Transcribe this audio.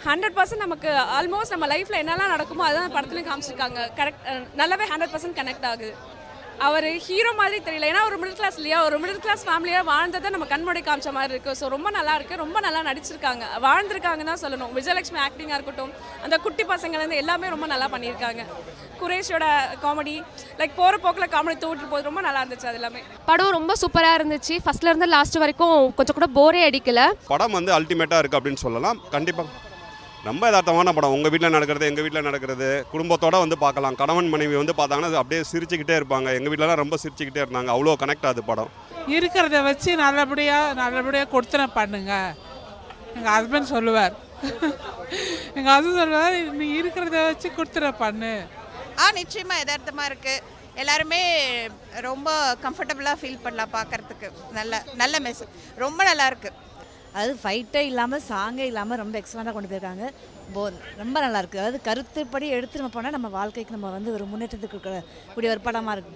100% நமக்கு ஆல்மோஸ்ட் நம்ம லைஃப்பில் என்னெல்லாம் நடக்குமோ அதுதான் படத்துலையும் காமிச்சிருக்காங்க. கரெக்ட், நல்லாவே 100% கனெக்ட் ஆகுது. அவர் ஹீரோ மாதிரி தெரியல, ஏன்னா ஒரு மிடில் கிளாஸ் இல்லையா, ஒரு மிடில் கிளாஸ் ஃபேமிலியாக வாழ்ந்ததை நம்ம கண்முடி காமிச்ச மாதிரி இருக்குது. ஸோ ரொம்ப நல்லா இருக்குது, ரொம்ப நல்லா நடிச்சிருக்காங்க, வாழ்ந்திருக்காங்கன்னு தான் சொல்லணும். விஜயலட்சுமி ஆக்டிங்காக இருக்கட்டும், அந்த குட்டி பசங்கள்லேருந்து எல்லாமே ரொம்ப நல்லா பண்ணியிருக்காங்க. குரேஷோட காமெடி லைக் போகிற போக்கில் காமெடி தூட்டு போது ரொம்ப நல்லா இருந்துச்சு. அது எல்லாமே படம் ரொம்ப சூப்பராக இருந்துச்சு. ஃபர்ஸ்ட்லேருந்து லாஸ்ட் வரைக்கும் கொஞ்சம் கூட போரே அடிக்கல. படம் வந்து அல்டிமேட்டாக இருக்குது அப்படின்னு சொல்லலாம். கண்டிப்பாக ரொம்ப யதார்த்தமான படம். உங்கள் வீட்டில் நடக்கிறது, எங்கள் வீட்டில் நடக்கிறது, குடும்பத்தோடு வந்து பார்க்கலாம். கணவன் மனைவி வந்து பார்த்தாங்கன்னா அது அப்படியே சிரிச்சுக்கிட்டே இருப்பாங்க. எங்கள் வீட்டிலலாம் ரொம்ப சிரிச்சுக்கிட்டே இருந்தாங்க. அவ்வளோ கனெக்ட் ஆகுது படம். இருக்கிறத வச்சு நல்லபடியாக கொடுத்துன பண்ணுங்க. எங்கள் ஹஸ்பண்ட் சொல்லுவார் நீ இருக்கிறத வச்சு கொடுத்துற பண்ணு. நிச்சயமாக யதார்த்தமாக இருக்குது. எல்லாருமே ரொம்ப கம்ஃபர்டபுளாக ஃபீல் பண்ணலாம் பார்க்குறதுக்கு. நல்ல மெசேஜ், ரொம்ப நல்லா இருக்குது. அது ஃபைட்டே இல்லாமல் சாங்கே இல்லாமல் ரொம்ப எக்ஸலண்ட்டாக கொண்டு போயிருக்காங்க. ரொம்ப நல்லாயிருக்கு. அதாவது கருத்துப்படி எடுத்து நம்ம போனால் நம்ம வாழ்க்கைக்கு நம்ம வந்து ஒரு முன்னேற்றத்துக்கு கூடிய ஒரு படமாக இருக்குது.